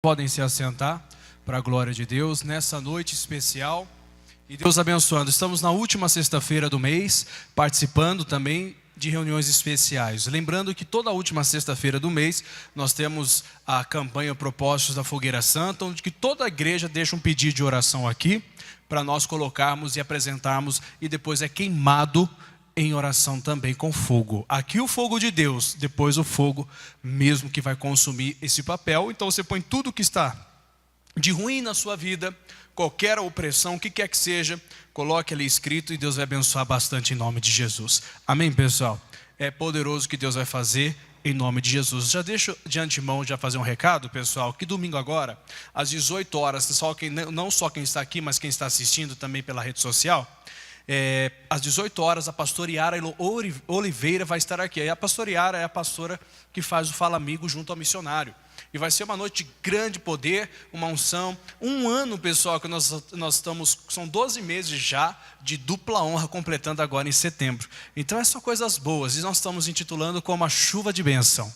Podem se assentar para a glória de Deus nessa noite especial e Deus abençoando. Estamos na última sexta-feira do mês, participando também de reuniões especiais. Lembrando que toda a última sexta-feira do mês nós temos a campanha Propósitos da Fogueira Santa, onde que toda a igreja deixa um pedido de oração aqui para nós colocarmos e apresentarmos, e depois é queimado em oração também com fogo. Aqui o fogo de Deus, depois o fogo mesmo que vai consumir esse papel. Então você põe tudo que está de ruim na sua vida, qualquer opressão, o que quer que seja, coloque ali escrito e Deus vai abençoar bastante em nome de Jesus. Amém, pessoal? É poderoso o que Deus vai fazer em nome de Jesus. Já deixo de antemão já fazer um recado, pessoal, que domingo agora, às 18 horas, não só quem está aqui, mas quem está assistindo também pela rede social, às 18 horas, a pastora Yara Oliveira vai estar aqui. E a pastora Yara é a pastora que faz o Fala Amigo junto ao missionário. E vai ser uma noite de grande poder, uma unção. Um ano, pessoal, que nós estamos, são 12 meses já de dupla honra, completando agora em setembro. Então, são coisas boas. E nós estamos intitulando como a chuva de bênção.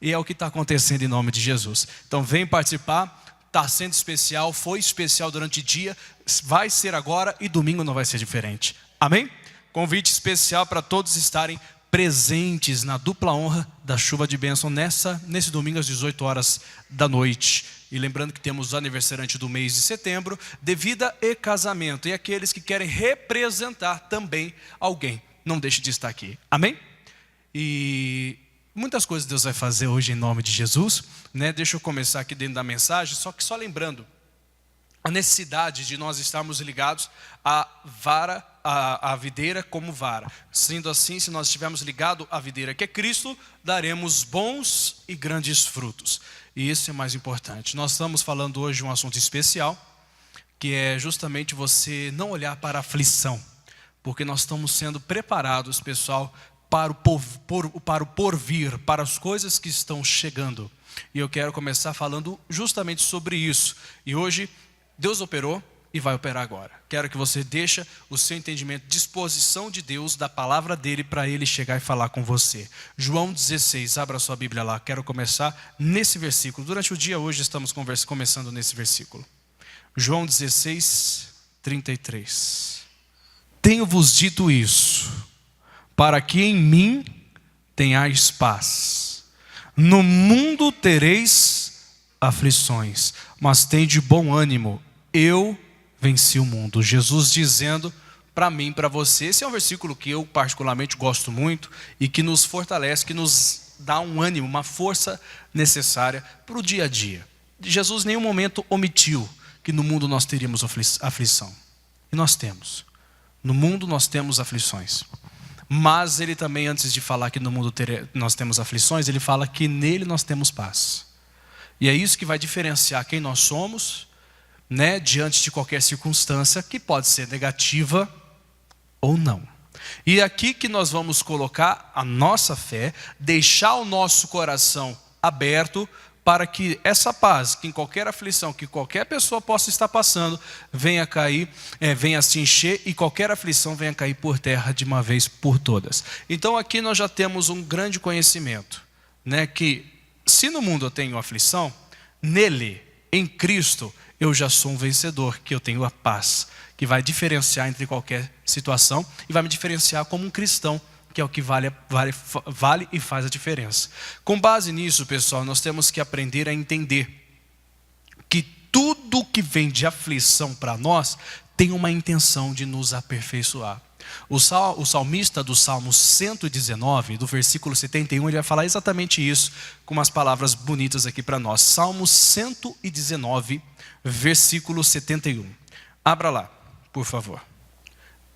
E é o que está acontecendo em nome de Jesus. Então, vem participar. Está sendo especial, foi especial durante o dia, vai ser agora e domingo não vai ser diferente. Amém? Convite especial para todos estarem presentes na dupla honra da chuva de bênção nesse domingo às 18 horas da noite. E lembrando que temos o aniversariante do mês de setembro, de vida e casamento. E aqueles que querem representar também alguém, não deixe de estar aqui. Amém? E muitas coisas Deus vai fazer hoje em nome de Jesus, né? Deixa eu começar aqui dentro da mensagem, só lembrando a necessidade de nós estarmos ligados à vara, à videira como vara. Sendo assim, se nós estivermos ligados à videira que é Cristo, daremos bons e grandes frutos. E isso é mais importante. Nós estamos falando hoje de um assunto especial, que é justamente você não olhar para a aflição, porque nós estamos sendo preparados, pessoal, para o porvir, para as coisas que estão chegando. E eu quero começar falando justamente sobre isso. E hoje, Deus operou e vai operar agora. Quero que você deixe o seu entendimento, disposição de Deus, da palavra dele, para ele chegar e falar com você. João 16, abra sua Bíblia lá. Quero começar nesse versículo. Durante o dia hoje estamos começando nesse versículo. João 16, 33. Tenho-vos dito isso, para que em mim tenhais paz. No mundo tereis aflições, mas tende bom ânimo, eu venci o mundo. Jesus dizendo para mim, para você. Esse é um versículo que eu particularmente gosto muito e que nos fortalece, que nos dá um ânimo, uma força necessária para o dia a dia. Jesus em nenhum momento omitiu que no mundo nós teríamos aflição. E nós temos. No mundo nós temos aflições. Mas ele também, antes de falar que no mundo nós temos aflições, ele fala que nele nós temos paz. E é isso que vai diferenciar quem nós somos, né, diante de qualquer circunstância, que pode ser negativa ou não. E é aqui que nós vamos colocar a nossa fé, deixar o nosso coração aberto, para que essa paz, que em qualquer aflição, que qualquer pessoa possa estar passando, venha cair, venha se encher, e qualquer aflição venha cair por terra de uma vez por todas. Então aqui nós já temos um grande conhecimento, né, que se no mundo eu tenho aflição, nele, em Cristo, eu já sou um vencedor, que eu tenho a paz, que vai diferenciar entre qualquer situação, e vai me diferenciar como um cristão, que é o que vale e faz a diferença. Com base nisso, pessoal, nós temos que aprender a entender que tudo que vem de aflição para nós tem uma intenção de nos aperfeiçoar. O salmista do Salmo 119, do versículo 71, ele vai falar exatamente isso, com umas palavras bonitas aqui para nós. Salmo 119, versículo 71. Abra lá, por favor.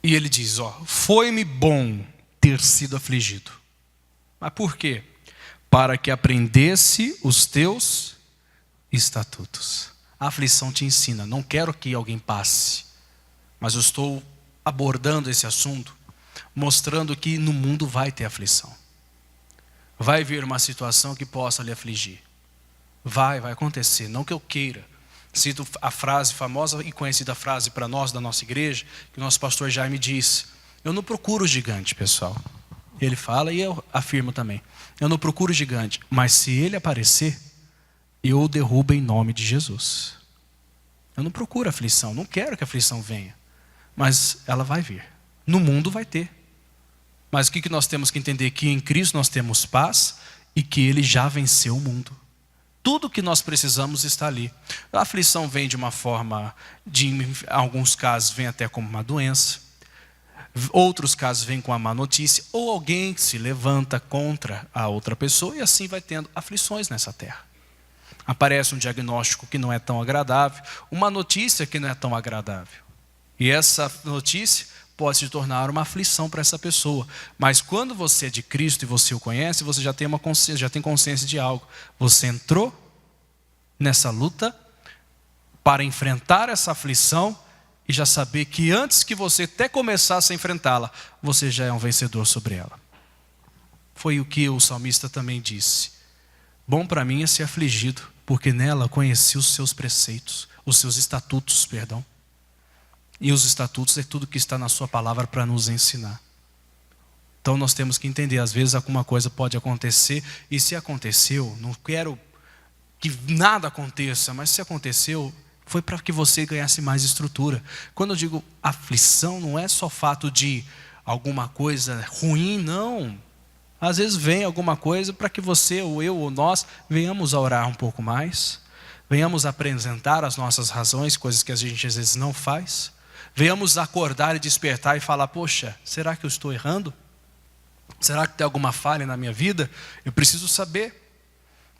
E ele diz, foi-me bom ter sido afligido. Mas por quê? Para que aprendesse os teus estatutos. A aflição te ensina. Não quero que alguém passe, mas eu estou abordando esse assunto, mostrando que no mundo vai ter aflição. Vai vir uma situação que possa lhe afligir. Vai acontecer, não que eu queira. Cito a frase, famosa e conhecida frase para nós da nossa igreja, que o nosso pastor Jaime disse: eu não procuro gigante, pessoal. Ele fala e eu afirmo também. Eu não procuro gigante, mas se ele aparecer, eu derrubo em nome de Jesus. Eu não procuro aflição, não quero que a aflição venha. Mas ela vai vir. No mundo vai ter. Mas o que nós temos que entender? Que em Cristo nós temos paz e que Ele já venceu o mundo. Tudo que nós precisamos está ali. A aflição vem de uma forma, em alguns casos vem até como uma doença. Outros casos vem com a má notícia. Ou alguém se levanta contra a outra pessoa e assim vai tendo aflições nessa terra. Aparece um diagnóstico que não é tão agradável, uma notícia que não é tão agradável. E essa notícia pode se tornar uma aflição para essa pessoa. Mas quando você é de Cristo e você o conhece, você já tem consciência de algo. Você entrou nessa luta para enfrentar essa aflição e já saber que antes que você até começasse a enfrentá-la, você já é um vencedor sobre ela. Foi o que o salmista também disse. Bom para mim é ser afligido, porque nela conheci os seus preceitos, os seus estatutos, perdão. E os estatutos é tudo que está na sua palavra para nos ensinar. Então nós temos que entender, às vezes alguma coisa pode acontecer, e se aconteceu, não quero que nada aconteça, mas se aconteceu, foi para que você ganhasse mais estrutura. Quando eu digo aflição, não é só fato de alguma coisa ruim, não. Às vezes vem alguma coisa para que você, ou eu, ou nós, venhamos a orar um pouco mais, venhamos a apresentar as nossas razões, coisas que a gente às vezes não faz. Venhamos acordar e despertar e falar, poxa, será que eu estou errando? Será que tem alguma falha na minha vida? Eu preciso saber,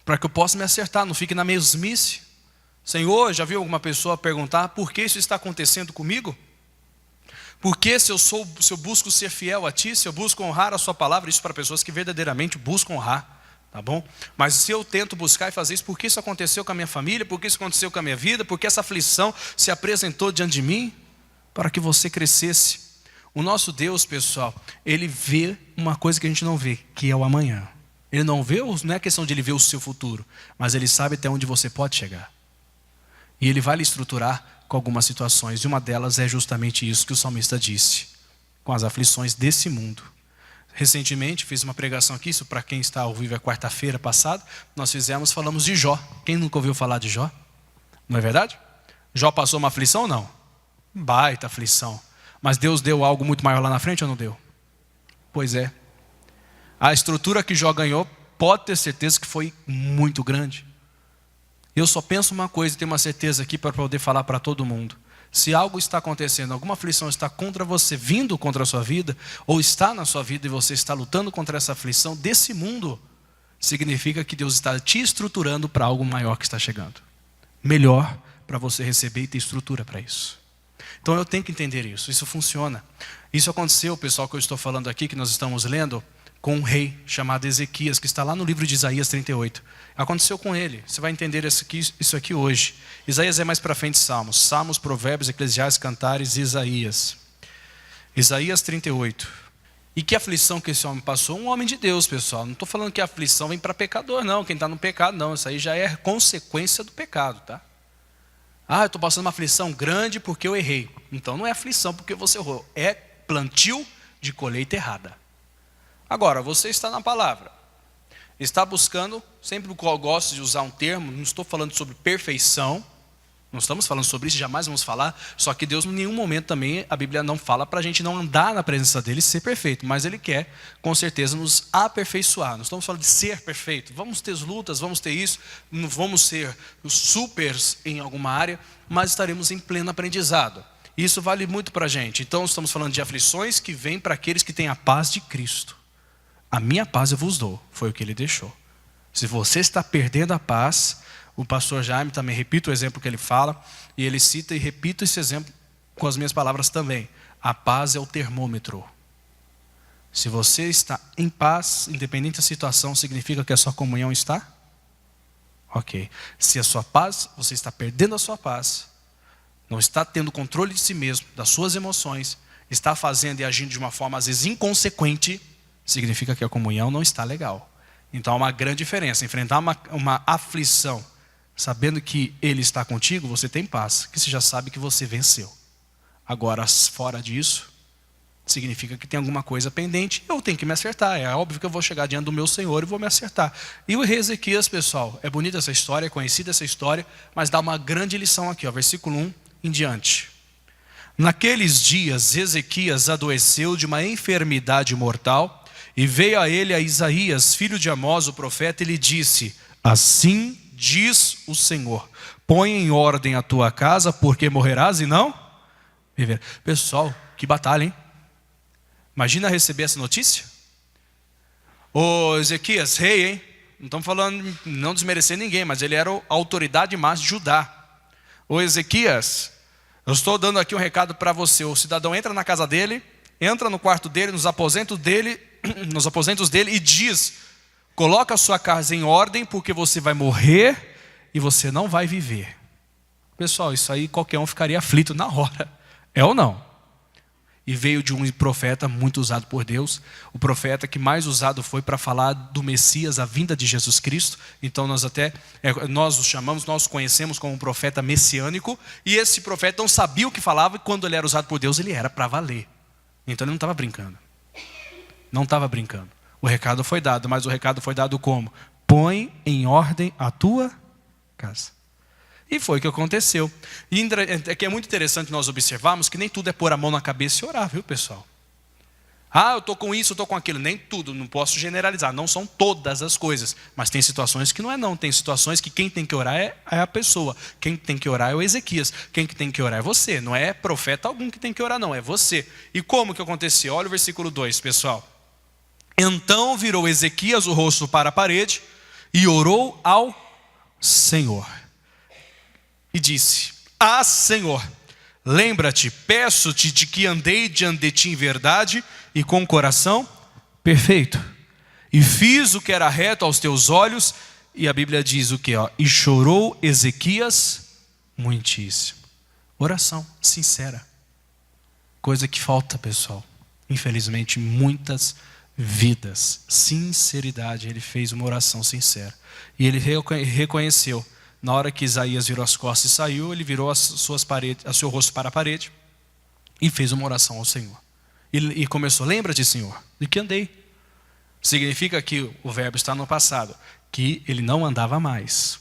para que eu possa me acertar, não fique na mesmice. Senhor, já viu alguma pessoa perguntar, por que isso está acontecendo comigo? Por que se eu busco ser fiel a Ti, se eu busco honrar a Sua palavra, isso para pessoas que verdadeiramente buscam honrar, tá bom? Mas se eu tento buscar e fazer isso, por que isso aconteceu com a minha família? Por que isso aconteceu com a minha vida? Por que essa aflição se apresentou diante de mim? Para que você crescesse. O nosso Deus, pessoal, Ele vê uma coisa que a gente não vê, que é o amanhã. Ele não vê, não é questão de Ele ver o seu futuro, mas Ele sabe até onde você pode chegar. E Ele vai lhe estruturar com algumas situações, e uma delas é justamente isso que o salmista disse, com as aflições desse mundo. Recentemente, fiz uma pregação aqui, isso para quem está ao vivo é quarta-feira passada, falamos de Jó. Quem nunca ouviu falar de Jó? Não é verdade? Jó passou uma aflição ou não? Baita aflição. Mas Deus deu algo muito maior lá na frente ou não deu? Pois é. A estrutura que Jó ganhou, pode ter certeza que foi muito grande. Eu só penso uma coisa e tenho uma certeza aqui para poder falar para todo mundo. Se algo está acontecendo, alguma aflição está contra você, vindo contra a sua vida, ou está na sua vida e você está lutando contra essa aflição desse mundo, significa que Deus está te estruturando para algo maior que está chegando. Melhor para você receber e ter estrutura para isso. Então eu tenho que entender isso, isso funciona. Isso aconteceu, pessoal, que eu estou falando aqui, que nós estamos lendo, com um rei chamado Ezequias, que está lá no livro de Isaías 38. Aconteceu com ele, você vai entender isso aqui hoje. Isaías é mais para frente de Salmos. Salmos, Provérbios, Eclesiastes, Cantares e Isaías. Isaías 38. E que aflição que esse homem passou? Um homem de Deus, pessoal. Não estou falando que a aflição vem para pecador, não. Quem está no pecado, não. Isso aí já é consequência do pecado, tá? Ah, eu estou passando uma aflição grande porque eu errei. Então não é aflição porque você errou. É plantio de colheita errada. Agora, você está na palavra. Está buscando, sempre o qual eu gosto de usar um termo, não estou falando sobre perfeição. Não estamos falando sobre isso, jamais vamos falar. Só que Deus, em nenhum momento também, a Bíblia não fala para a gente não andar na presença dEle e ser perfeito. Mas Ele quer, com certeza, nos aperfeiçoar. Não estamos falando de ser perfeito. Vamos ter lutas, vamos ter isso. Não vamos ser supers em alguma área, mas estaremos em pleno aprendizado. Isso vale muito para a gente. Então, estamos falando de aflições que vêm para aqueles que têm a paz de Cristo. A minha paz eu vos dou, foi o que Ele deixou. Se você está perdendo a paz... O pastor Jaime também, repito o exemplo que ele fala, e ele cita e repito esse exemplo com as minhas palavras também. A paz é o termômetro. Se você está em paz, independente da situação, significa que a sua comunhão está? Ok. Se a sua paz, você está perdendo a sua paz, não está tendo controle de si mesmo, das suas emoções, está fazendo e agindo de uma forma às vezes inconsequente, significa que a comunhão não está legal. Então há uma grande diferença. Enfrentar uma aflição, sabendo que Ele está contigo, você tem paz, que você já sabe que você venceu. Agora, fora disso, significa que tem alguma coisa pendente, eu tenho que me acertar. É óbvio que eu vou chegar diante do meu Senhor e vou me acertar. E o rei Ezequias, pessoal, é bonita essa história, é conhecida essa história, mas dá uma grande lição aqui, ó, versículo 1 em diante. Naqueles dias, Ezequias adoeceu de uma enfermidade mortal, e veio a ele a Isaías, filho de Amós, o profeta, e lhe disse: assim diz o Senhor, põe em ordem a tua casa, porque morrerás e não viverás. Pessoal, que batalha, hein? Imagina receber essa notícia. Ô Ezequias, rei, hein? Não estamos falando, não desmerecer ninguém, mas ele era a autoridade máxima de Judá. Ô Ezequias, eu estou dando aqui um recado para você. O cidadão entra na casa dele, entra no quarto dele, nos aposentos dele e diz: coloca a sua casa em ordem, porque você vai morrer e você não vai viver. Pessoal, isso aí qualquer um ficaria aflito na hora. É ou não? E veio de um profeta muito usado por Deus. O profeta que mais usado foi para falar do Messias, a vinda de Jesus Cristo. Então nós o chamamos, nós o conhecemos como um profeta messiânico. E esse profeta não sabia o que falava, e quando ele era usado por Deus, ele era para valer. Então ele não estava brincando. Não estava brincando. O recado foi dado, mas o recado foi dado como? Põe em ordem a tua casa. E foi o que aconteceu. E é muito interessante nós observarmos que nem tudo é pôr a mão na cabeça e orar, viu, pessoal? Ah, eu estou com isso, eu estou com aquilo. Nem tudo, não posso generalizar. Não são todas as coisas. Mas tem situações que não é não. Tem situações que quem tem que orar é a pessoa. Quem tem que orar é o Ezequias. Quem que tem que orar é você. Não é profeta algum que tem que orar, não. É você. E como que aconteceu? Olha o versículo 2, pessoal. Então virou Ezequias o rosto para a parede e orou ao Senhor. E disse: ah, Senhor, lembra-te, peço-te de que andei diante de ti em verdade e com coração perfeito. E fiz o que era reto aos teus olhos. E a Bíblia diz o quê? E chorou Ezequias muitíssimo. Oração sincera. Coisa que falta, pessoal. Infelizmente, muitas vidas. Sinceridade. Ele fez uma oração sincera. E ele reconheceu. Na hora que Isaías virou as costas e saiu, ele virou o seu rosto para a parede e fez uma oração ao Senhor. E começou: lembra-te, Senhor, de que andei. Significa que o verbo está no passado, que ele não andava mais.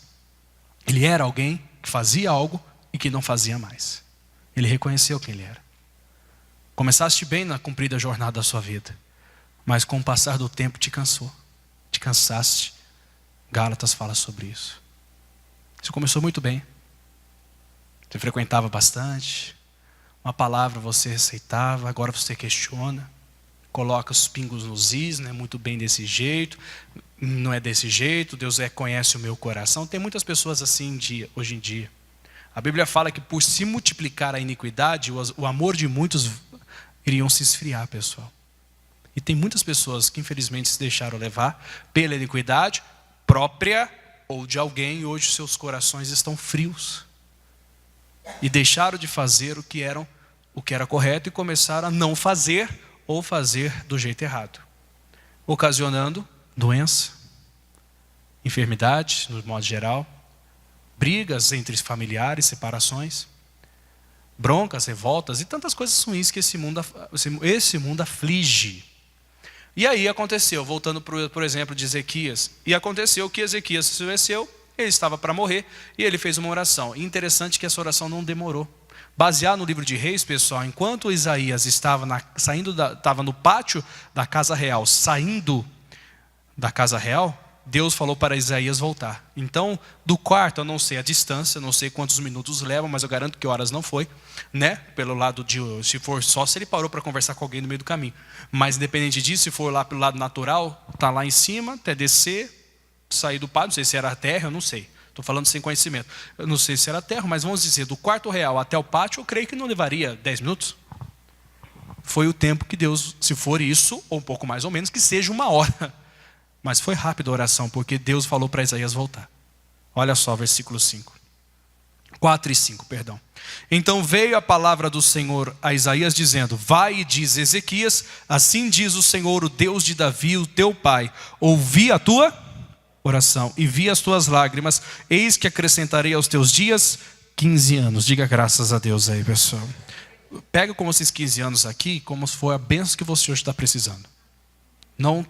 Ele era alguém que fazia algo e que não fazia mais. Ele reconheceu quem ele era. Começaste bem na cumprida jornada da sua vida, mas com o passar do tempo te cansou. Te cansaste. Gálatas fala sobre isso. Você começou muito bem. Você frequentava bastante. Uma palavra você aceitava, agora você questiona. Coloca os pingos nos is, não é muito bem desse jeito. Não é desse jeito, Deus conhece o meu coração. Tem muitas pessoas assim hoje em dia. A Bíblia fala que por se multiplicar a iniquidade, o amor de muitos iriam se esfriar, pessoal. E tem muitas pessoas que infelizmente se deixaram levar pela iniquidade própria ou de alguém, e hoje seus corações estão frios. E deixaram de fazer o que era correto e começaram a não fazer ou fazer do jeito errado. Ocasionando doença, enfermidade, no modo geral, brigas entre familiares, separações, broncas, revoltas e tantas coisas ruins que esse mundo aflige. E aí aconteceu, voltando por exemplo de Ezequias, e aconteceu que Ezequias se adoeceu, ele estava para morrer, e ele fez uma oração. E interessante que essa oração não demorou. Baseado no livro de Reis, pessoal, enquanto Isaías estava no pátio da casa real, saindo da casa real, Deus falou para Isaías voltar. Então, do quarto, eu não sei a distância, não sei quantos minutos leva, mas eu garanto que horas não foi, né? Pelo lado se for só se ele parou para conversar com alguém no meio do caminho. Mas independente disso, se for lá pelo lado natural, tá lá em cima, até descer, sair do pátio, não sei se era terra, eu não sei. Estou falando sem conhecimento. Eu não sei se era terra, mas vamos dizer, do quarto real até o pátio, eu creio que não levaria 10 minutos. Foi o tempo que Deus, se for isso, ou um pouco mais ou menos, que seja 1 hora. Mas foi rápida a oração, porque Deus falou para Isaías voltar. Olha só, versículo 4 e 5, perdão. Então veio a palavra do Senhor a Isaías dizendo: vai e diz Ezequias, assim diz o Senhor, o Deus de Davi, o teu pai, ouvi a tua oração e vi as tuas lágrimas, eis que acrescentarei aos teus dias 15 anos. Diga graças a Deus aí, pessoal. pega como esses 15 anos aqui, como se for a bênção que você hoje está precisando. Não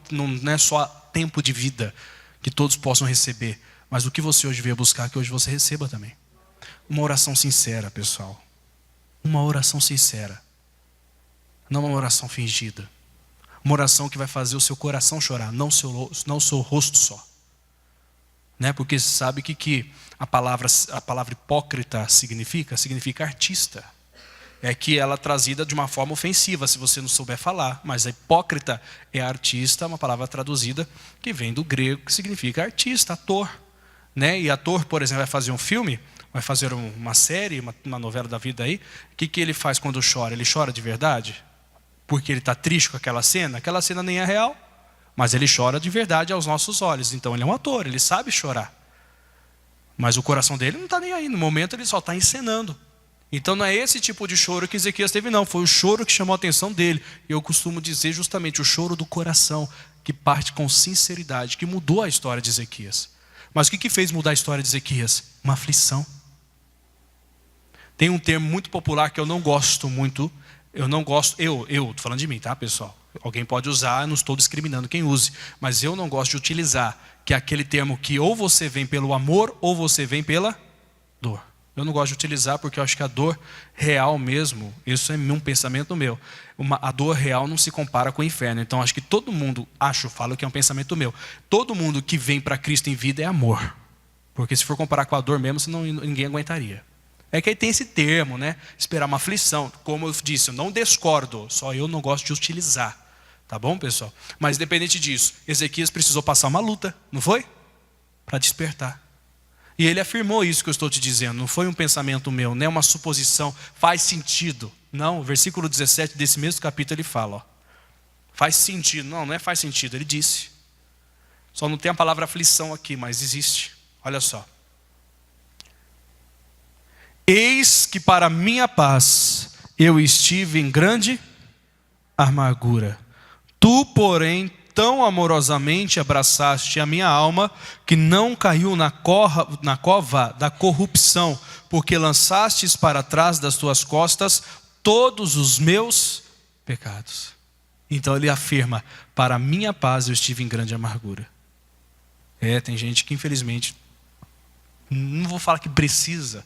é só tempo de vida que todos possam receber, mas o que você hoje veio buscar, que hoje você receba também. Uma oração sincera, pessoal. Uma oração sincera. Não uma oração fingida. Uma oração que vai fazer o seu coração chorar, não o seu rosto só. Né? Porque você sabe que a palavra hipócrita significa? Significa artista. É que ela é trazida de uma forma ofensiva, se você não souber falar. Mas a hipócrita é artista, uma palavra traduzida que vem do grego, que significa artista, ator. Né? E ator, por exemplo, vai fazer um filme, vai fazer uma série, uma novela da vida aí. O que ele faz quando chora? Ele chora de verdade? Porque ele está triste com aquela cena? Aquela cena nem é real, mas ele chora de verdade aos nossos olhos. Então ele é um ator, ele sabe chorar. Mas o coração dele não está nem aí, no momento ele só está encenando. Então não é esse tipo de choro que Ezequias teve, não. Foi o choro que chamou a atenção dele. E eu costumo dizer justamente o choro do coração, que parte com sinceridade, que mudou a história de Ezequias. Mas o que fez mudar a história de Ezequias? Uma aflição. Tem um termo muito popular que eu não gosto muito. Estou falando de mim, tá, pessoal? Alguém pode usar, não estou discriminando quem use. Mas eu não gosto de utilizar, que é aquele termo que ou você vem pelo amor, ou você vem pela dor. Eu não gosto de utilizar porque eu acho que a dor real mesmo, isso é um pensamento meu, a dor real não se compara com o inferno. Então acho que todo mundo, falo que é um pensamento meu, todo mundo que vem para Cristo em vida é amor. Porque se for comparar com a dor mesmo, senão ninguém aguentaria. É que aí tem esse termo, né? Esperar uma aflição. Como eu disse, eu não discordo, só eu não gosto de utilizar. Tá bom, pessoal? Mas independente disso, Ezequias precisou passar uma luta, não foi? Para despertar. E ele afirmou isso que eu estou te dizendo. Não foi um pensamento meu, não é uma suposição. Faz sentido. Não, o versículo 17 desse mesmo capítulo ele fala. Ó, faz sentido. Não é faz sentido, ele disse. Só não tem a palavra aflição aqui, mas existe. Olha só. Eis que para minha paz eu estive em grande amargura. Tu, porém, tão amorosamente abraçaste a minha alma, que não caiu na cova da corrupção, porque lançastes para trás das tuas costas todos os meus pecados. Então ele afirma, para minha paz eu estive em grande amargura. Tem gente que infelizmente, não vou falar que precisa,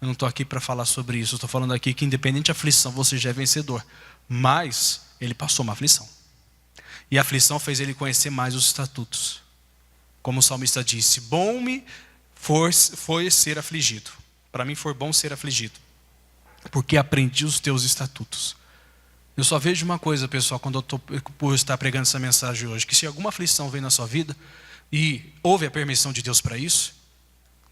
eu não estou aqui para falar sobre isso, eu estou falando aqui que independente da aflição, você já é vencedor. Mas ele passou uma aflição. E a aflição fez ele conhecer mais os estatutos. Como o salmista disse, bom me foi ser afligido. Para mim foi bom ser afligido, porque aprendi os teus estatutos. Eu só vejo uma coisa, pessoal, quando eu estou por estar pregando essa mensagem hoje, que se alguma aflição vem na sua vida, e houve a permissão de Deus para isso,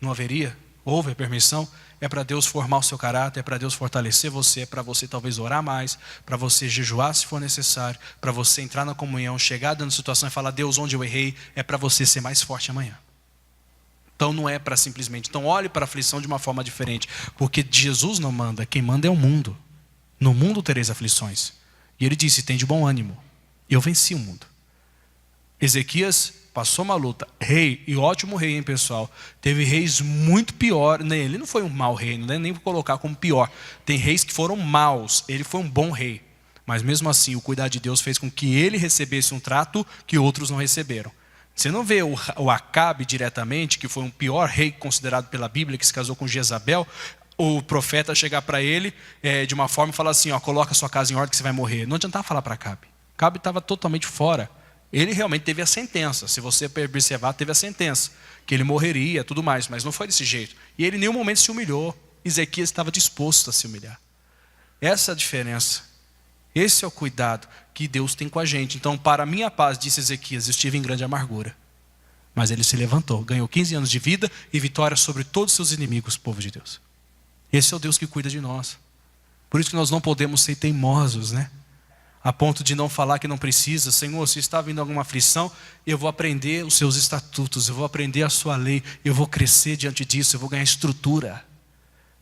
não haveria, houve a permissão, é para Deus formar o seu caráter, é para Deus fortalecer você, é para você talvez orar mais, para você jejuar se for necessário, para você entrar na comunhão, chegar dentro da situação e falar, Deus, onde eu errei, é para você ser mais forte amanhã. Então não é para simplesmente, então olhe para a aflição de uma forma diferente, porque Jesus não manda, quem manda é o mundo. No mundo tereis aflições. E ele disse, tem de bom ânimo, eu venci o mundo. Ezequias passou uma luta, rei, e ótimo rei, hein, pessoal. Teve reis muito piores, ele não foi um mau rei, não é nem vou colocar como pior. Tem reis que foram maus, ele foi um bom rei. Mas mesmo assim, o cuidado de Deus fez com que ele recebesse um trato que outros não receberam. Você não vê o Acabe diretamente, que foi um pior rei considerado pela Bíblia, que se casou com Jezabel, o profeta chegar para ele de uma forma e falar assim, coloca a sua casa em ordem que você vai morrer. Não adiantava falar para Acabe. Acabe estava totalmente fora. Ele realmente teve a sentença, se você observar, teve a sentença, que ele morreria, tudo mais, mas não foi desse jeito. E ele em nenhum momento se humilhou. Ezequias estava disposto a se humilhar. Essa é a diferença. Esse é o cuidado que Deus tem com a gente. Então, para a minha paz, disse Ezequias, eu estive em grande amargura. Mas ele se levantou, ganhou 15 anos de vida e vitória sobre todos os seus inimigos, povo de Deus. Esse é o Deus que cuida de nós. Por isso que nós não podemos ser teimosos, né? A ponto de não falar que não precisa. Senhor, se está vindo alguma aflição, eu vou aprender os seus estatutos, eu vou aprender a sua lei, eu vou crescer diante disso, eu vou ganhar estrutura.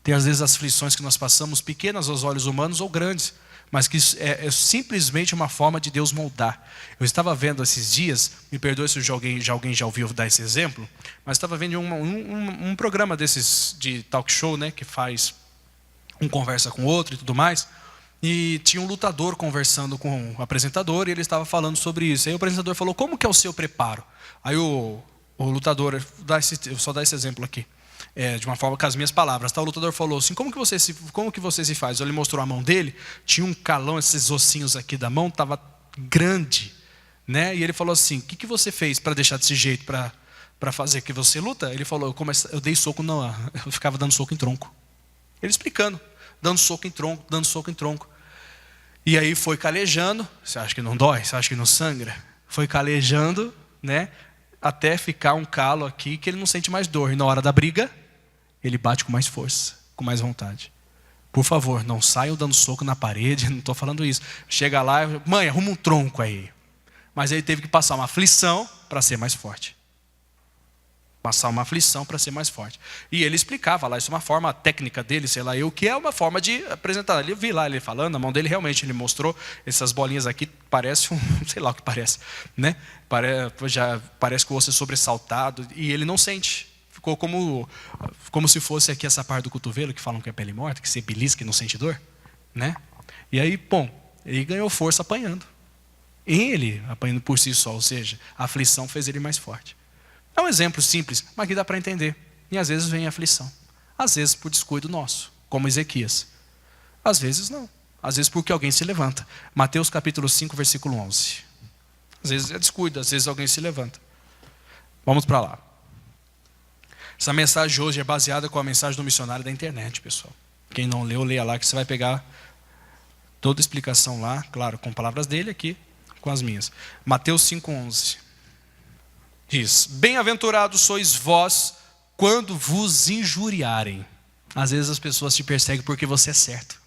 Tem às vezes as aflições que nós passamos, pequenas aos olhos humanos ou grandes, mas que é simplesmente uma forma de Deus moldar. Eu estava vendo esses dias, me perdoe se alguém já ouviu dar esse exemplo, mas estava vendo um programa desses de talk show, né, que faz um conversa com o outro e tudo mais. E tinha um lutador conversando com o apresentador e ele estava falando sobre isso. Aí o apresentador falou, como que é o seu preparo? Aí o lutador, eu só dar esse exemplo aqui, de uma forma com as minhas palavras. Tá? O lutador falou assim, como que você se faz? Ele mostrou a mão dele, tinha um calão, esses ossinhos aqui da mão, estava grande. Né? E ele falou assim, o que você fez para deixar desse jeito, para fazer que você luta? Ele falou, eu dei soco, eu ficava dando soco em tronco. Ele explicando, dando soco em tronco, dando soco em tronco. E aí foi calejando, você acha que não dói? Você acha que não sangra? Foi calejando, né? Até ficar um calo aqui que ele não sente mais dor. E na hora da briga, ele bate com mais força, com mais vontade. Por favor, não saiam dando soco na parede, não estou falando isso. Chega lá, mãe, arruma um tronco aí. Mas ele teve que passar uma aflição para ser mais forte. Passar uma aflição para ser mais forte. E ele explicava lá, isso é uma forma técnica dele, sei lá eu, que é uma forma de apresentar. Eu vi lá ele falando, a mão dele realmente, ele mostrou essas bolinhas aqui, parece sei lá o que parece, né? Já parece que o osso é sobressaltado, e ele não sente. Ficou como se fosse aqui essa parte do cotovelo, que falam que é pele morta, que você belisca e não sente dor, né? E aí, bom, ele ganhou força apanhando. Ele apanhando por si só, ou seja, a aflição fez ele mais forte. É um exemplo simples, mas que dá para entender. E às vezes vem a aflição. Às vezes por descuido nosso, como Ezequias. Às vezes não. Às vezes porque alguém se levanta. Mateus capítulo 5, versículo 11. Às vezes é descuido, às vezes alguém se levanta. Vamos para lá. Essa mensagem de hoje é baseada com a mensagem do missionário da internet, pessoal. Quem não leu, leia lá que você vai pegar toda a explicação lá, claro, com palavras dele aqui, com as minhas. Mateus 5, 11. Diz, bem-aventurados sois vós quando vos injuriarem. Às vezes as pessoas te perseguem porque você é certo.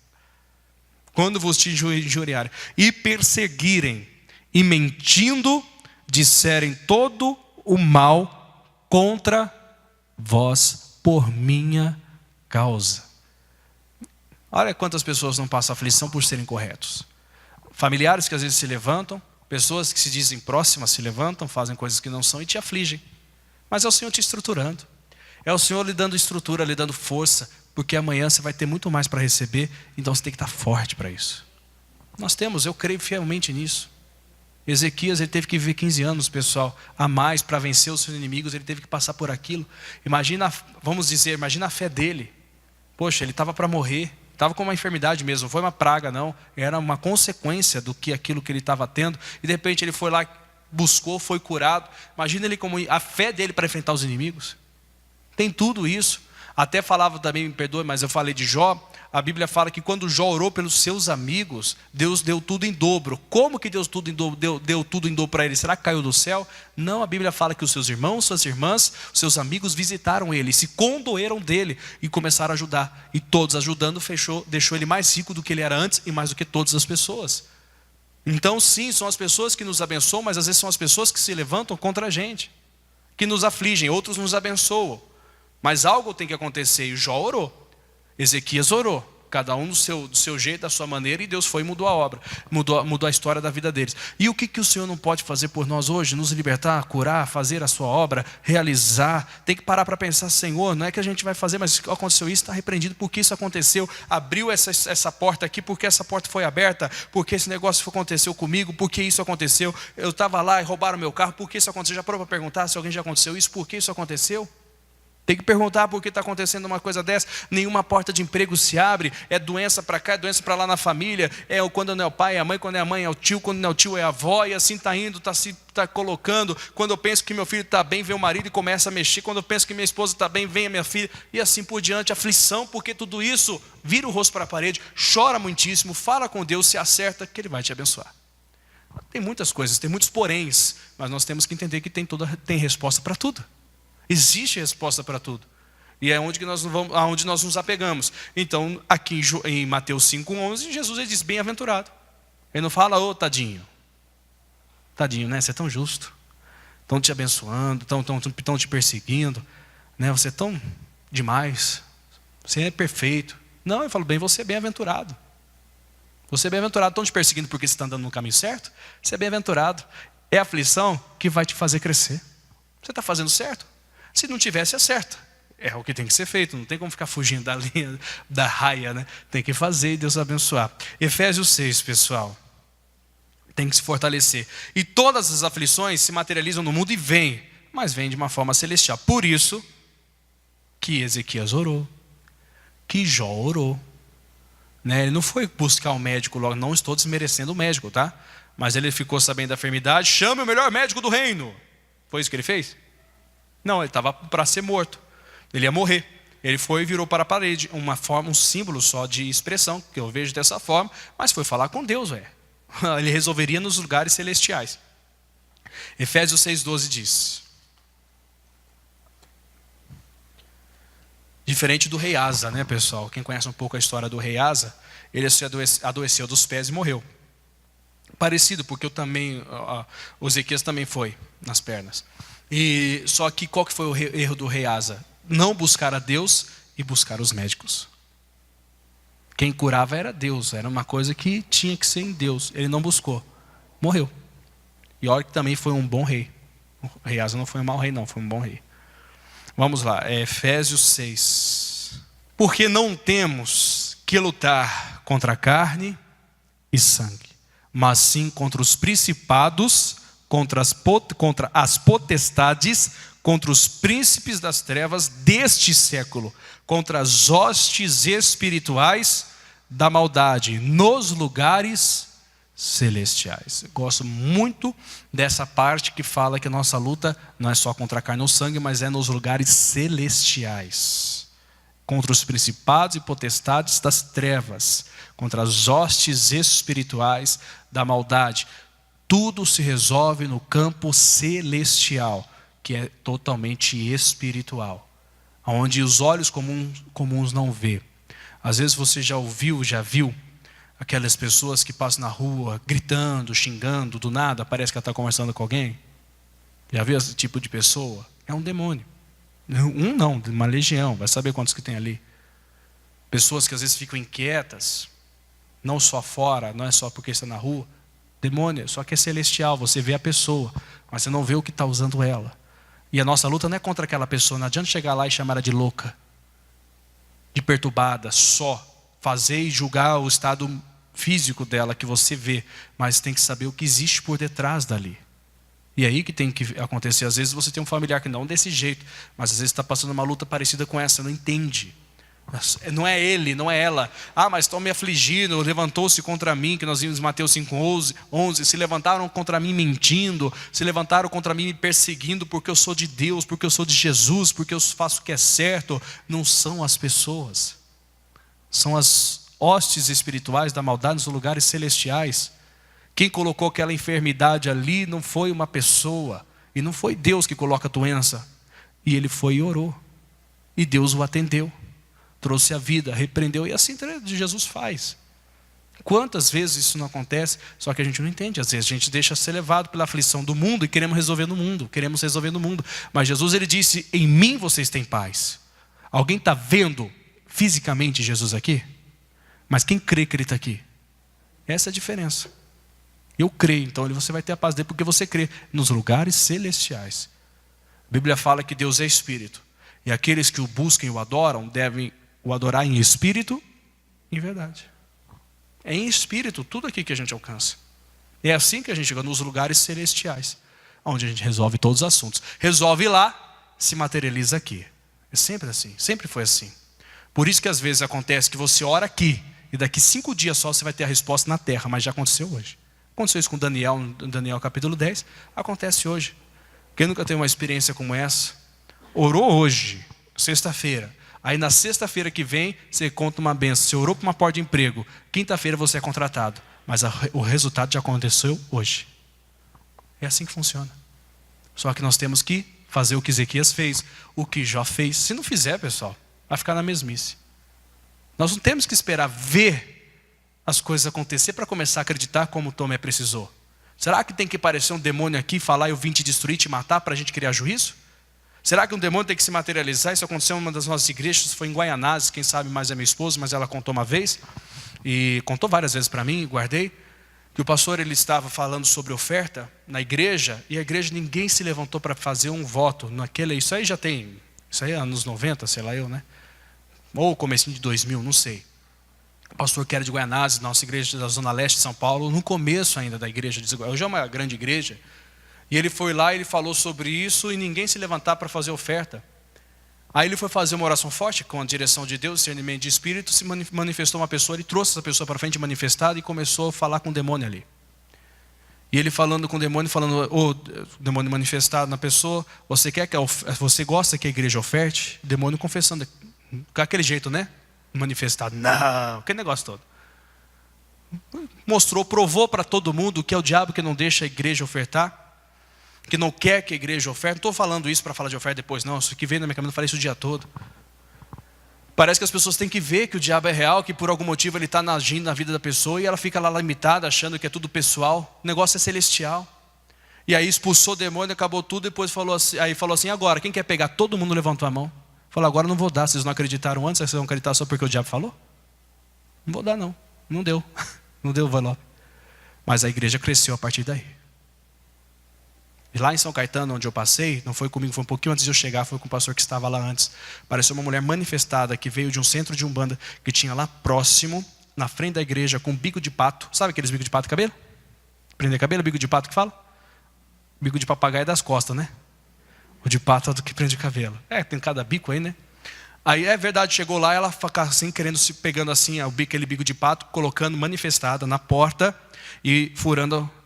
Quando vos te injuriarem e perseguirem e mentindo disserem todo o mal contra vós por minha causa. Olha quantas pessoas não passam aflição por serem corretos. Familiares que às vezes se levantam, pessoas que se dizem próximas se levantam, fazem coisas que não são e te afligem. Mas é o Senhor te estruturando. É o Senhor lhe dando estrutura, lhe dando força, porque amanhã você vai ter muito mais para receber, então você tem que estar forte para isso. Eu creio fielmente nisso. Ezequias, ele teve que viver 15 anos, pessoal, a mais para vencer os seus inimigos, ele teve que passar por aquilo. Imagina a fé dele. Poxa, ele estava para morrer. Estava com uma enfermidade mesmo, não foi uma praga não, era uma consequência aquilo que ele estava tendo, e de repente ele foi lá, buscou, foi curado. Imagina ele como a fé dele para enfrentar os inimigos. Tem tudo isso. Até falava também, me perdoe, mas eu falei de Jó. A Bíblia fala que quando Jó orou pelos seus amigos, Deus deu tudo em dobro. Como que Deus deu tudo em dobro para ele? Será que caiu do céu? Não, a Bíblia fala que os seus irmãos, suas irmãs, os seus amigos visitaram ele, se condoeram dele e começaram a ajudar. E todos ajudando, deixou ele mais rico do que ele era antes e mais do que todas as pessoas. Então sim, são as pessoas que nos abençoam, mas às vezes são as pessoas que se levantam contra a gente, que nos afligem, outros nos abençoam. Mas algo tem que acontecer, e Jó orou. Ezequias orou, cada um do seu jeito, da sua maneira, e Deus foi e mudou a obra, mudou a história da vida deles. E o que o Senhor não pode fazer por nós hoje? Nos libertar, curar, fazer a sua obra, realizar. Tem que parar para pensar, Senhor, não é que a gente vai fazer, mas aconteceu isso, está repreendido, porque isso aconteceu, abriu essa porta aqui, porque essa porta foi aberta, porque esse negócio aconteceu comigo, porque isso aconteceu, eu estava lá e roubaram meu carro, porque isso aconteceu? Já parou para perguntar se alguém já aconteceu isso, por que isso aconteceu? Tem que perguntar por que está acontecendo uma coisa dessa. Nenhuma porta de emprego se abre. É doença para cá, é doença para lá na família. Quando não é o pai, é a mãe. Quando é a mãe, é o tio. Quando não é o tio, é a avó. E assim está indo, está colocando. Quando eu penso que meu filho está bem, vem o marido e começa a mexer. Quando eu penso que minha esposa está bem, vem a minha filha. E assim por diante, aflição, porque tudo isso vira o rosto para a parede, chora muitíssimo, fala com Deus, se acerta, que Ele vai te abençoar. Tem muitas coisas, tem muitos poréns, mas nós temos que entender que tem resposta para tudo. Existe resposta para tudo. E é aonde nós nos apegamos. Então, aqui em Mateus 5,11, Jesus ele diz, bem-aventurado. Ele não fala, ô tadinho. Tadinho, né? Você é tão justo. Estão te abençoando, estão te perseguindo. Né? Você é tão demais. Você é perfeito. Não, eu falo, você é bem-aventurado. Você é bem-aventurado. Estão te perseguindo porque você está andando no caminho certo? Você é bem-aventurado. É a aflição que vai te fazer crescer. Você está fazendo certo? Se não tivesse, acerta. É o que tem que ser feito, não tem como ficar fugindo da linha, da raia, né? Tem que fazer e Deus abençoar. Efésios 6, pessoal. Tem que se fortalecer. E todas as aflições se materializam no mundo e vêm, mas vêm de uma forma celestial. Por isso que Ezequias orou, que Jó orou. Né? Ele não foi buscar um médico logo, não estou desmerecendo o médico, tá? Mas ele ficou sabendo da enfermidade, chame o melhor médico do reino. Foi isso que ele fez? Não, ele estava para ser morto. Ele ia morrer. Ele foi e virou para a parede, uma forma, um símbolo só de expressão, que eu vejo dessa forma, mas foi falar com Deus, Ele resolveria nos lugares celestiais. Efésios 6,12 diz: diferente do rei Asa, né, pessoal? Quem conhece um pouco a história do rei Asa, ele se adoeceu dos pés e morreu. Parecido, porque o Ezequias também foi nas pernas. E só que qual que foi o erro do rei Asa? Não buscar a Deus e buscar os médicos. Quem curava era Deus, era uma coisa que tinha que ser em Deus. Ele não buscou, morreu. E olha que também foi um bom rei. O rei Asa não foi um mau rei, não, foi um bom rei. Vamos lá, Efésios 6. Porque não temos que lutar contra a carne e sangue, mas sim contra os principados, contra as potestades, contra os príncipes das trevas deste século, contra as hostes espirituais da maldade nos lugares celestiais. Eu gosto muito dessa parte que fala que a nossa luta não é só contra a carne ou sangue, mas é nos lugares celestiais, contra os principados e potestades das trevas, contra as hostes espirituais da maldade. Tudo se resolve no campo celestial, que é totalmente espiritual, onde os olhos comuns não vê. Às vezes você já viu aquelas pessoas que passam na rua gritando, xingando, do nada parece que ela está conversando com alguém? Já viu esse tipo de pessoa? É um demônio. Não, uma legião, vai saber quantos que tem ali. Pessoas que às vezes ficam inquietas, não só fora, não é só porque está na rua. Demônio, só que é celestial, você vê a pessoa, mas você não vê o que está usando ela. E a nossa luta não é contra aquela pessoa, não adianta chegar lá e chamar ela de louca, de perturbada, só fazer e julgar o estado físico dela que você vê, mas tem que saber o que existe por detrás dali. E aí que tem que acontecer. Às vezes você tem um familiar que não desse jeito, mas às vezes está passando uma luta parecida com essa, não entende. Não é ele, não é ela. Mas estão me afligindo, levantou-se contra mim, que nós vimos em Mateus 5:11, se levantaram contra mim mentindo, se levantaram contra mim me perseguindo, porque eu sou de Deus, porque eu sou de Jesus, porque eu faço o que é certo. Não são as pessoas, são as hostes espirituais da maldade nos lugares celestiais. Quem colocou aquela enfermidade ali não foi uma pessoa, e não foi Deus que coloca a doença. E ele foi e orou, e Deus o atendeu, trouxe a vida, repreendeu, e assim Jesus faz. Quantas vezes isso não acontece? Só que a gente não entende. Às vezes a gente deixa ser levado pela aflição do mundo e queremos resolver no mundo. Mas Jesus, ele disse: em mim vocês têm paz. Alguém está vendo fisicamente Jesus aqui? Mas quem crê que ele está aqui? Essa é a diferença. Eu creio, então você vai ter a paz dele porque você crê nos lugares celestiais. A Bíblia fala que Deus é espírito, e aqueles que o buscam e o adoram devem o adorar em espírito e em verdade. É em espírito tudo aqui que a gente alcança. É assim que a gente chega nos lugares celestiais, onde a gente resolve todos os assuntos. Resolve lá, se materializa aqui. É sempre assim, sempre foi assim. Por isso que às vezes acontece que você ora aqui, e daqui 5 dias só você vai ter a resposta na terra, mas já aconteceu hoje. Aconteceu isso com Daniel capítulo 10, acontece hoje. Quem nunca teve uma experiência como essa? Orou hoje, sexta-feira. Aí na sexta-feira que vem, você conta uma benção. Você orou para uma porta de emprego. Quinta-feira você é contratado. Mas o resultado já aconteceu hoje. É assim que funciona. Só que nós temos que fazer o que Ezequias fez, o que Jó fez. Se não fizer, pessoal, vai ficar na mesmice. Nós não temos que esperar ver as coisas acontecer para começar a acreditar como Tomé precisou. Será que tem que aparecer um demônio aqui e falar: eu vim te destruir, te matar, para a gente criar juízo? Será que um demônio tem que se materializar? Isso aconteceu em uma das nossas igrejas, foi em Guaianazes, quem sabe mais é minha esposa, mas ela contou uma vez, e contou várias vezes para mim, guardei, que o pastor ele estava falando sobre oferta na igreja, e a igreja ninguém se levantou para fazer um voto naquele. Isso aí já tem Isso aí é anos 90, sei lá eu, né? Ou comecinho de 2000, não sei. O pastor que era de Guaianazes, nossa igreja da Zona Leste de São Paulo, no começo ainda da igreja de Goiás. Hoje é uma grande igreja. E ele foi lá e ele falou sobre isso e ninguém se levantar para fazer oferta. Aí ele foi fazer uma oração forte com a direção de Deus, discernimento de espírito, se manifestou uma pessoa, ele trouxe essa pessoa para frente manifestada e começou a falar com o demônio ali. E ele falando com o demônio, falando, o demônio manifestado na pessoa, você gosta que a igreja oferte? O demônio confessando, com aquele jeito, né? Manifestado, não, aquele negócio todo. Mostrou, provou para todo mundo que é o diabo que não deixa a igreja ofertar, que não quer que a igreja oferte. Não estou falando isso para falar de oferta depois, não. Isso que veio na minha cabeça, eu falei isso o dia todo. Parece que as pessoas têm que ver que o diabo é real, que por algum motivo ele está agindo na vida da pessoa e ela fica lá limitada, achando que é tudo pessoal. O negócio é celestial. E aí expulsou o demônio, acabou tudo, depois falou assim, agora, quem quer pegar? Todo mundo levantou a mão. Falou, agora não vou dar, vocês não acreditaram antes, vocês vão acreditar só porque o diabo falou? Não vou dar não, não deu, não deu valor. Mas a igreja cresceu a partir daí. E lá em São Caetano, onde eu passei, não foi comigo, foi um pouquinho antes de eu chegar, foi com o pastor que estava lá antes. Apareceu uma mulher manifestada que veio de um centro de umbanda que tinha lá próximo, na frente da igreja, com bico de pato. Sabe aqueles bico de pato de cabelo? Prender cabelo, bico de pato que fala? Bico de papagaio é das costas, né? O de pato é do que prende cabelo. Tem cada bico aí, né? Aí é verdade, chegou lá, ela fica assim, pegando assim, aquele bico de pato, colocando manifestada na porta e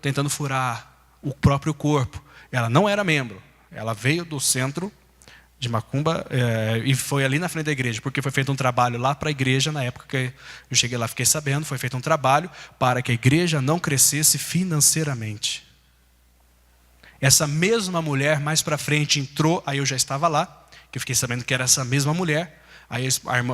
tentando furar o próprio corpo. Ela não era membro, ela veio do centro de Macumba e foi ali na frente da igreja, porque foi feito um trabalho lá para a igreja, na época que eu cheguei lá, fiquei sabendo, foi feito um trabalho para que a igreja não crescesse financeiramente. Essa mesma mulher mais para frente entrou, aí eu já estava lá, que eu fiquei sabendo que era essa mesma mulher. Aí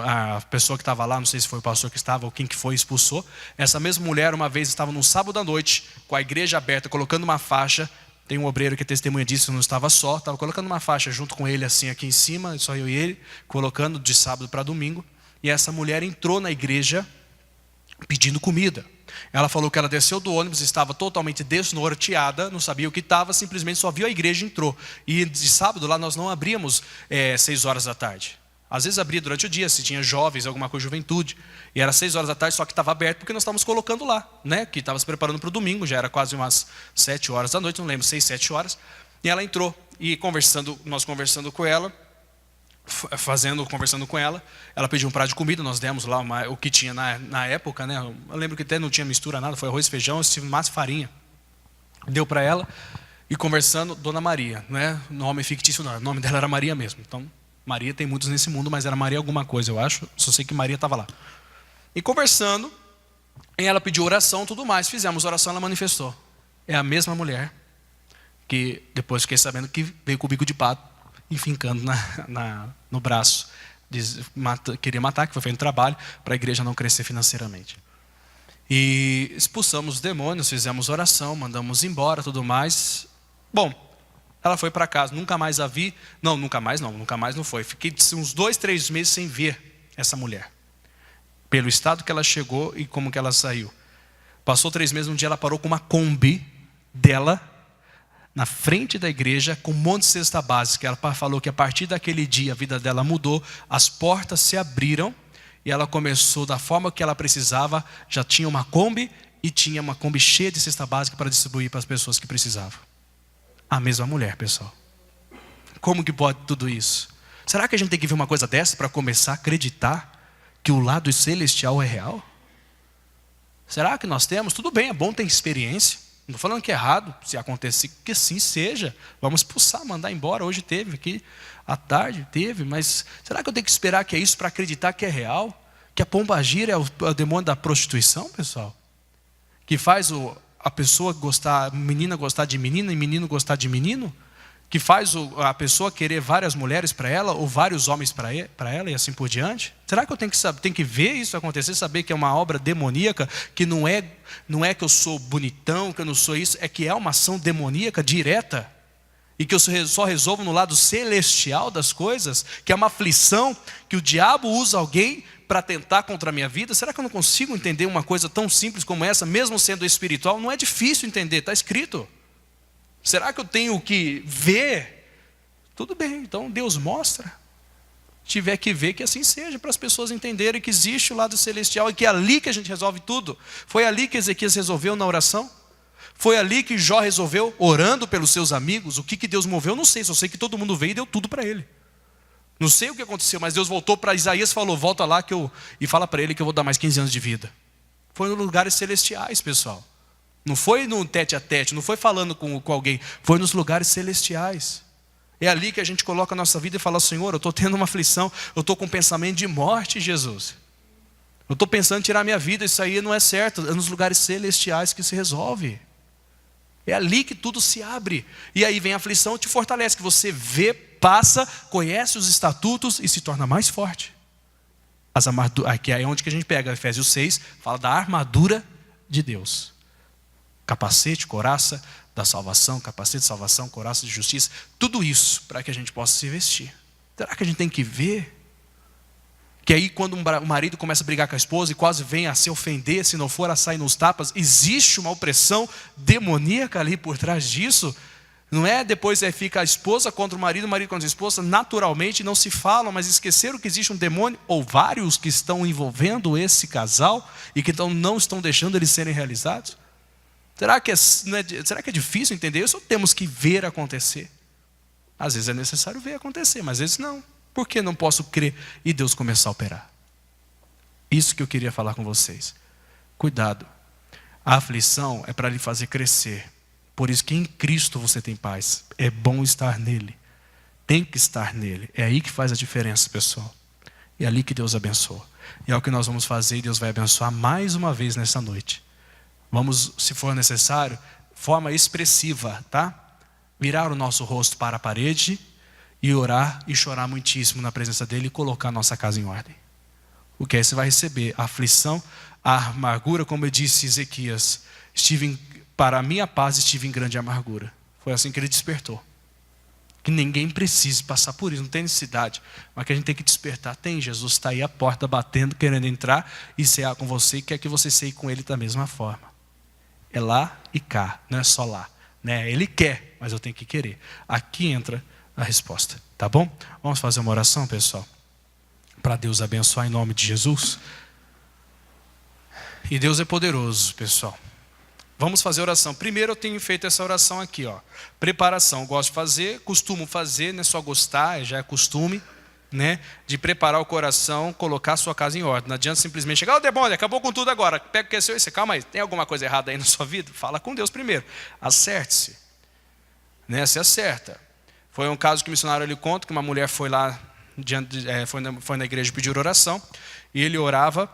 a pessoa que estava lá, não sei se foi o pastor que estava ou quem que foi, expulsou. Essa mesma mulher uma vez estava num sábado à noite, com a igreja aberta, colocando uma faixa. Tem um obreiro que testemunha disso, não estava só, estava colocando uma faixa junto com ele assim aqui em cima, só eu e ele, colocando de sábado para domingo. E essa mulher entrou na igreja pedindo comida. Ela falou que ela desceu do ônibus, estava totalmente desnorteada, não sabia o que estava, simplesmente só viu a igreja e entrou. E de sábado lá nós não abríamos 6 horas da tarde. Às vezes abria durante o dia, se tinha jovens, alguma coisa, juventude. E era 6 horas da tarde, só que estava aberto porque nós estávamos colocando lá, né? Que estava se preparando para o domingo, já era quase umas 7 horas da noite, não lembro, 6, 7 horas. E ela entrou, e nós conversando com ela, conversando com ela, ela pediu um prato de comida, nós demos lá o que tinha na época, né? Eu lembro que até não tinha mistura nada, foi arroz, feijão, massa e farinha. Deu para ela, e conversando, Dona Maria, né? Nome fictício não, o nome dela era Maria mesmo, então... Maria tem muitos nesse mundo, mas era Maria alguma coisa, eu acho. Só sei que Maria estava lá. E conversando, e ela pediu oração e tudo mais. Fizemos oração, ela manifestou. É a mesma mulher que depois fiquei sabendo que veio com o bico de pato, enfincando no braço. Queria matar, que foi feito um trabalho para a igreja não crescer financeiramente. E expulsamos os demônios, fizemos oração, mandamos embora, tudo mais. Bom, ela foi para casa, nunca mais a vi. Não, nunca mais não foi. Fiquei uns 2, 3 meses sem ver essa mulher. Pelo estado que ela chegou e como que ela saiu. Passou 3 meses, um dia ela parou com uma Kombi dela, na frente da igreja, com um monte de cesta básica. Ela falou que a partir daquele dia a vida dela mudou, as portas se abriram e ela começou da forma que ela precisava. Já tinha uma Kombi e tinha uma Kombi cheia de cesta básica para distribuir para as pessoas que precisavam. A mesma mulher, pessoal. Como que pode tudo isso? Será que a gente tem que ver uma coisa dessa para começar a acreditar que o lado celestial é real? Será que nós temos? Tudo bem, é bom ter experiência. Não estou falando que é errado, se acontecer, que sim seja. Vamos expulsar, mandar embora. Hoje teve aqui, à tarde teve. Mas será que eu tenho que esperar que é isso para acreditar que é real? Que a pombagira é o demônio da prostituição, pessoal? Que faz a pessoa gostar, a menina gostar de menina e menino gostar de menino, que faz a pessoa querer várias mulheres para ela ou vários homens para ela e assim por diante? Será que eu tenho que ver isso acontecer, saber que é uma obra demoníaca, que não é que eu sou bonitão, que eu não sou isso, é que é uma ação demoníaca direta e que eu só resolvo no lado celestial das coisas, que é uma aflição que o diabo usa alguém para tentar contra a minha vida? Será que eu não consigo entender uma coisa tão simples como essa, mesmo sendo espiritual? Não é difícil entender, está escrito. Será que eu tenho que ver? Tudo bem, então Deus mostra. tiver que ver, que assim seja, para as pessoas entenderem que existe o lado celestial e que é ali que a gente resolve tudo. Foi ali que Ezequias resolveu na oração. Foi ali que Jó resolveu, orando pelos seus amigos. O que Deus moveu, eu não sei, só sei que todo mundo veio e deu tudo para ele. Não sei o que aconteceu, mas Deus voltou para Isaías e falou, volta lá e fala para ele que eu vou dar mais 15 anos de vida. Foi nos lugares celestiais, pessoal. Não foi no tete a tete, não foi falando com alguém, foi nos lugares celestiais. É ali que a gente coloca a nossa vida e fala, Senhor, eu estou tendo uma aflição, eu estou com um pensamento de morte, Jesus. Eu estou pensando em tirar minha vida, isso aí não é certo. É nos lugares celestiais que se resolve. É ali que tudo se abre. E aí vem a aflição e te fortalece, que você vê, passa, conhece os estatutos e se torna mais forte. Aqui é onde que a gente pega, Efésios 6, fala da armadura de Deus. Capacete, couraça da salvação, capacete de salvação, couraça de justiça. Tudo isso para que a gente possa se vestir. Será que a gente tem que ver? Que aí quando o marido começa a brigar com a esposa e quase vem a se ofender, se não for a sair nos tapas, existe uma opressão demoníaca ali por trás disso. Não é depois fica a esposa contra o marido contra a esposa, naturalmente não se falam, mas esqueceram que existe um demônio, ou vários que estão envolvendo esse casal, e que então não estão deixando eles serem realizados. Será que é difícil entender isso, ou temos que ver acontecer? Às vezes é necessário ver acontecer, mas às vezes não. Por que não posso crer e Deus começar a operar? Isso que eu queria falar com vocês. Cuidado. A aflição é para lhe fazer crescer. Por isso que em Cristo você tem paz. É bom estar nele. Tem que estar nele. É aí que faz a diferença, pessoal. É ali que Deus abençoa. E é o que nós vamos fazer e Deus vai abençoar mais uma vez nessa noite. Vamos, se for necessário, forma expressiva, tá? Virar o nosso rosto para a parede e orar e chorar muitíssimo na presença dele e colocar a nossa casa em ordem. O que aí você vai receber? A aflição, a amargura, como eu disse Ezequias, para a minha paz estive em grande amargura. Foi assim que ele despertou. Que ninguém precise passar por isso, não tem necessidade. Mas que a gente tem que despertar. Tem, Jesus está aí à porta batendo, querendo entrar e cear com você e quer que você ceie com ele da mesma forma. É lá e cá, não é só lá. Né? Ele quer, mas eu tenho que querer. Aqui entra a resposta, tá bom? Vamos fazer uma oração, pessoal? Para Deus abençoar em nome de Jesus. E Deus é poderoso, pessoal. Vamos fazer oração. Primeiro eu tenho feito essa oração aqui, ó. Preparação, eu gosto de fazer, costumo fazer, não é só gostar, já é costume, né? De preparar o coração, colocar a sua casa em ordem. Não adianta simplesmente chegar, demônio, acabou com tudo agora. Pega o que é seu e você, calma aí, tem alguma coisa errada aí na sua vida? Fala com Deus primeiro. Acerte-se. Né? Se acerta. Foi um caso que o missionário ele conta, que uma mulher foi lá, foi na igreja pedir oração, e ele orava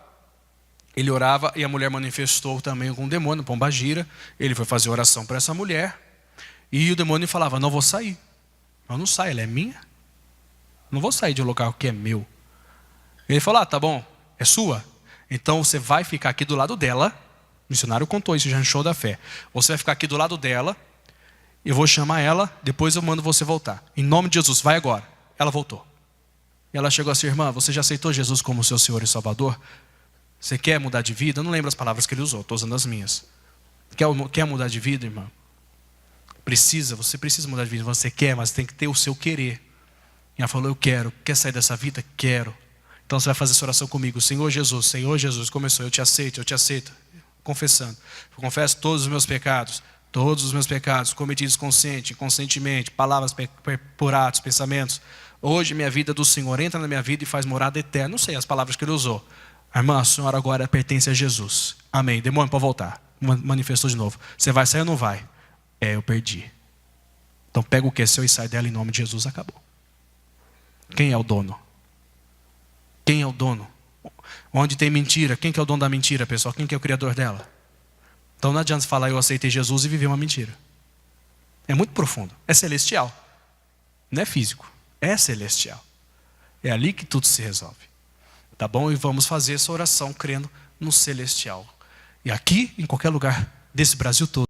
e a mulher manifestou também com um demônio, pombagira. Ele foi fazer oração para essa mulher, e o demônio falava, não vou sair. Eu não saio, ela é minha. Não vou sair de um local que é meu. Ele falou, tá bom, é sua. Então você vai ficar aqui do lado dela. O missionário contou isso já no show da fé. Você vai ficar aqui do lado dela. Eu vou chamar ela, depois eu mando você voltar. Em nome de Jesus, vai agora. Ela voltou. E ela chegou assim, irmã, você já aceitou Jesus como seu Senhor e Salvador? Você quer mudar de vida? Eu não lembro as palavras que ele usou, estou usando as minhas. Quer mudar de vida, irmã? Você precisa mudar de vida. Você quer, mas tem que ter o seu querer. E ela falou, eu quero. Quer sair dessa vida? Quero. Então você vai fazer essa oração comigo. Senhor Jesus, começou, eu te aceito. Confessando. Eu confesso todos os meus pecados, cometidos consciente, inconscientemente, palavras por atos, pensamentos. Hoje minha vida é do Senhor, entra na minha vida e faz morada eterna. Não sei as palavras que ele usou. Irmã, a senhora agora pertence a Jesus. Amém. Demônio, pode voltar. Manifestou de novo. Você vai sair ou não vai? Eu perdi. Então pega o que é seu e sai dela em nome de Jesus, acabou. Quem é o dono? Quem é o dono? Onde tem mentira, quem que é o dono da mentira, pessoal? Quem que é o criador dela? Então não adianta falar, eu aceitei Jesus e vivi uma mentira. É muito profundo, é celestial. Não é físico, é celestial. É ali que tudo se resolve. Tá bom? E vamos fazer essa oração crendo no celestial. E aqui, em qualquer lugar desse Brasil todo.